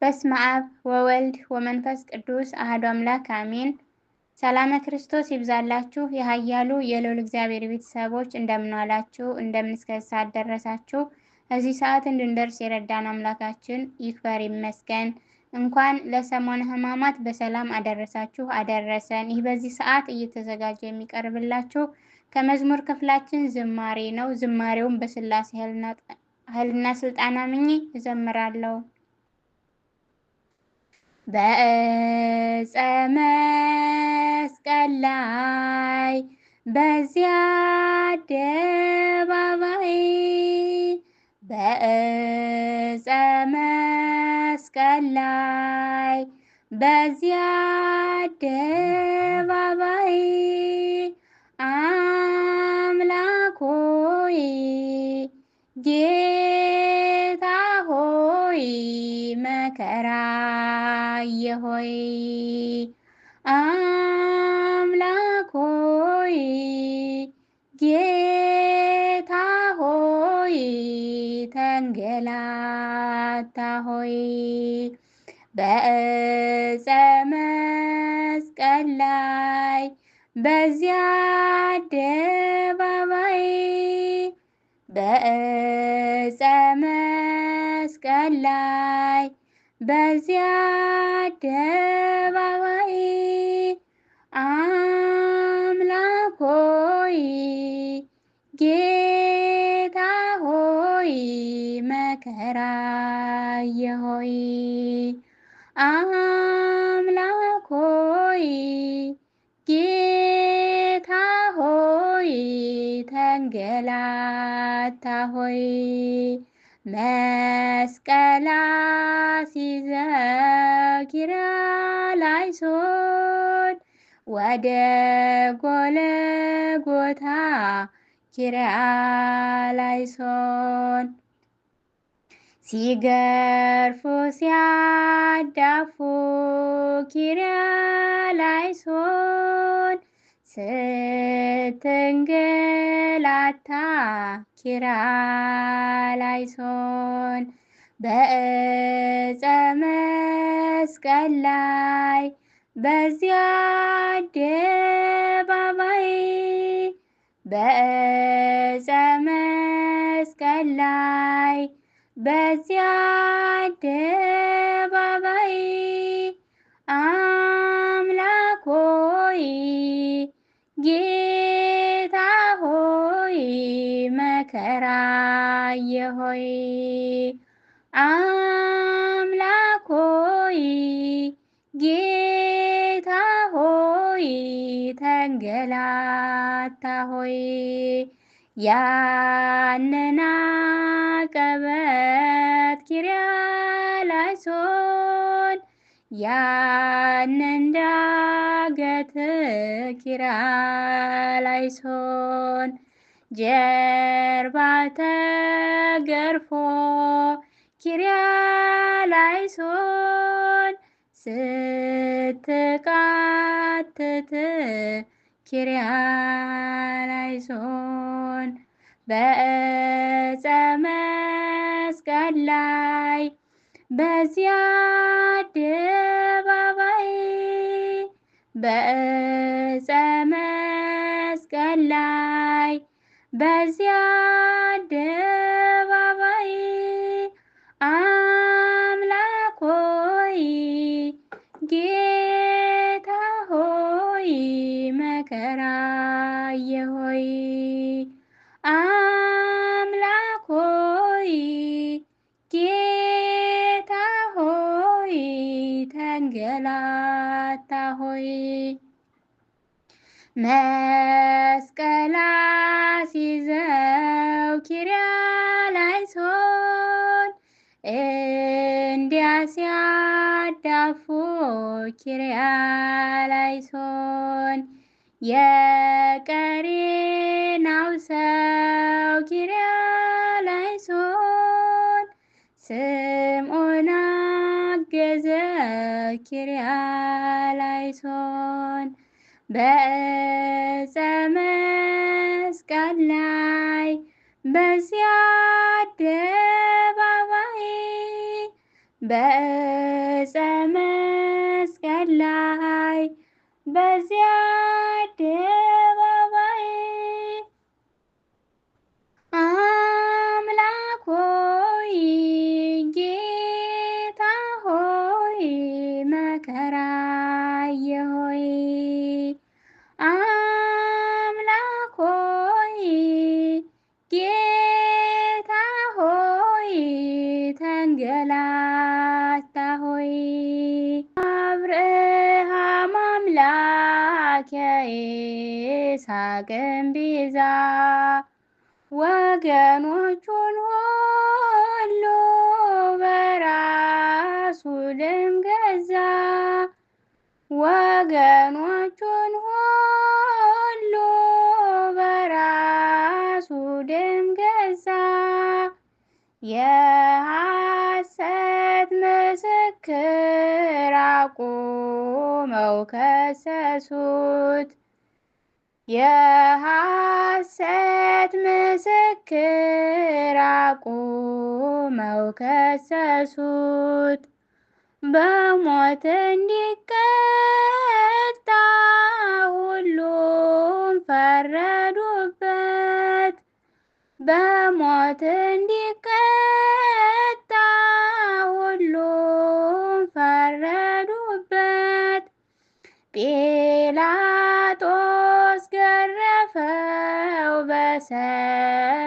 በስመ አብ ወወልድ ወመንፈስ ቅዱስ አሐዱ አምላክ አሜን። ሰላመ ክርስቶስ ይብዛላችሁ። የኃያሉ የልዑል እግዚአብሔር ቤተሰቦች እንደምን ዋላችሁ? እንደምን እስከ ሰዓት ደረሳችሁ? እዚህ ሰዓት እንድንደርስ የረዳን አምላካችን ይክበር ይመስገን። እንኳን ለሰሞነ ሕማማት በሰላም አደረሳችሁ አደረሰን። ይህ በዚህ ሰዓት እየተዘጋጀ የሚቀርብላችሁ ከመዝሙር ክፍላችን ዝማሬ ነው። ዝማሬውን በሥላሴ ኃይልና ስልጣን አምኜ እዘምራለሁ። በዕፀ መስቀል ላይ በዚያ አደባባይ በዕፀ መስቀል ላይ በዚያ አደባባይ አምላክ ሆይ ጌታ ሆይ መከራ ሆይ አምላክ ሆይ ጌታ ሆይ ተንገላታ ሆይ በዕፀ መስቀል ላይ በዚያ አደባባይ በዕፀ መስቀል ላይ በዚያ አደባባይ አምላክ ሆይ ጌታ ሆይ መከራ ሆይ አምላክ ሆይ ጌታ ሆይ ተንገላታ ሆይ መስቀል አስይዘው ኪርያላይሶን ወደ ጎልጎታ ኪርያላይሶን ሲገርፉ ሲያዳፉ ኪርያላይሶን ስትንገላታ ኪርያላይሶን በዕፀ መስቀል ላይ በዚያ አደባባይ በዕፀ መስቀል ላይ በዚያ አደባባይ አምላክ ሆይ ጌታ ሆይ መከራ ሆይ አምላክ ሆይ ጌታ ሆይ ተንገላታ ሆይ ያንን አቀበት ኪርያላይሶን ያንን ዳገት ኪርያላይሶን ጀርባ ተገርፎ ኪርያላይሶን ስትቃትት ኪርያላይሶን በዕፀ መስቀል ላይ በዚያ አደባባይ በዕፀ መስቀል ላይ በዚያ አደባባይ አምላክ ሆይ ጌታ ሆይ መከራ ሆይ አምላክ ሆይ ጌታ ሆይ ተንገላታ ሆይ መስቀል አስይዘው ኪርያላይሶን እንዲያ ሲያዳፉ ኪርያላይሶን የቀሬናው ሰው ኪርያላይሶን ስምዖን አገዘ ኪርያላይሶን በዕፀ መስቀል ላይ በዚያ አደባባይ በዕፀ መስቀል ላይ በዚያ አደባባይ አምላክ ሆይ ጌታ ሆይ መከራዬ ሆይ አምላክ ሆይ ጌታ ሆይ ተንገላታ ሆይ አብርሃም አምላክ የይስሐቅም ቤዛ ወገኖቹን ሁሉ በራሱ ደም ገዛ ወገኖቹን ሁሉ በራሱ ደም ገዛ የሐሰት ምስክር አቁመው ከሰሱት የሐሰት ምስክር አቁመው ከሰሱት በሞት እንዲቀጣ ሁሉም ፈረዱበት በሞት እንዲቀጣ ሁሉም ፈረዱበት ጲላጦስ ገረፈው በሰንሰለት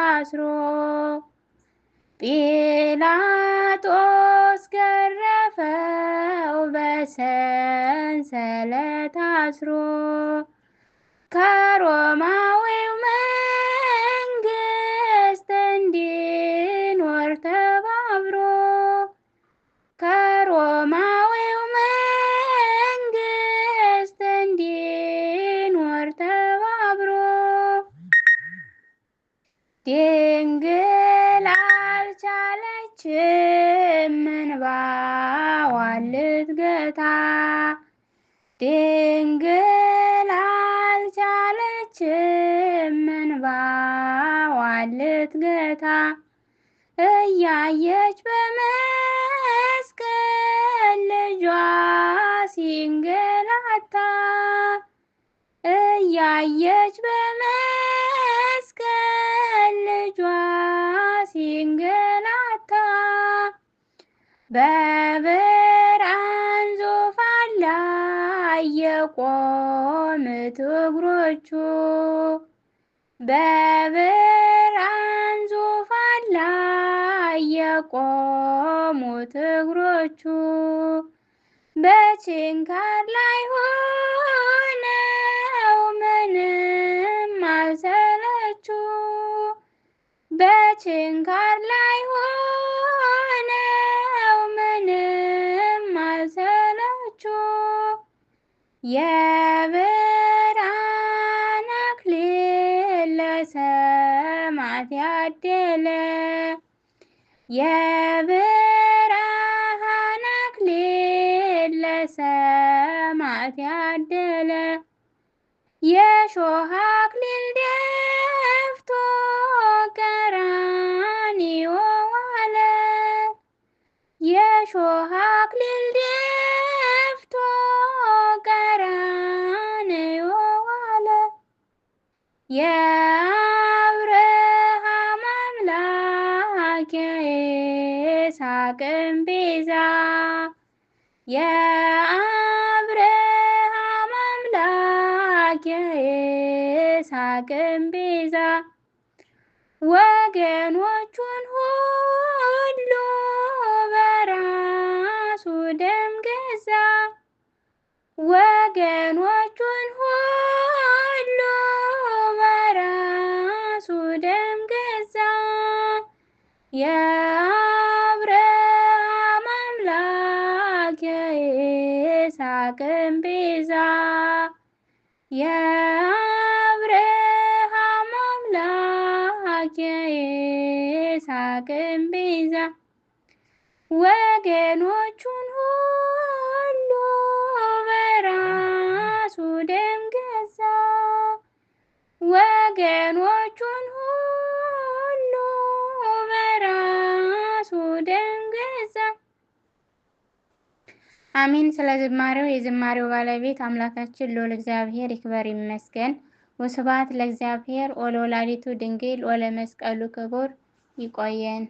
አስሮ ጲላጦስ ገረፈው በሰንሰለት አስሮ ከሮማዊው መንግስት እንዲኖር ተባብሮ ከሮማዊው መንግስት እንዲኖር ተባብሮ ድንግል አልቻለችም እንባዋን ልትገታ ድንግል አልቻለችም እንባዋን ልትገታ እያየች በመስቀል ልጇ ሲንገላታ እያየች በመስቀል ልጇ ሲንገላታ በብርሃን ዙፋን ላይ የቆሙት እግሮቹ በብርሃን ዙፋን ላይ የቆሙት እግሮቹ በችንካር ላይ ሆነው ምንም አልሰለቹ በችንካር ላይ ሆነው ምንም አልሰለቹ የብርሃን አክሊል ለሰማዕት ያደለ የብርሃን አክሊል ለሰማዕት ያደለ የሾህ አክሊል ደፍቶ ቀራንዮ ዋለ የሾህ አክሊል ደፍቶ ቀራንዮ ዋለ የአብርሃም አምላክ የይስሐቅም ቤዛ የአብርሃም አምላክ የይስሐቅም ቤዛ ወገኖቹን ሁሉ በራሱ ደም ገዛ ወገኖቹን ሁሉ በራሱ ደም ገዛ የአብርሃም አምላክ የይስሐቅም ቤዛ የአብርሃም አምላክ የይስሐቅም ቤዛ ወገኖቹን ሁሉ በራሱ ደም ገዛ ወገኖቹን ሁሉ በራሱ ደም ገዛ አሜን። ስለ ዝማሬው የዝማሬው ባለቤት አምላካችን ልዑል እግዚአብሔር ይክበር ይመስገን። ወስብሐት ለእግዚአብሔር ወለወላዲቱ ድንግል ወለመስቀሉ ክቡር። ይቆየን።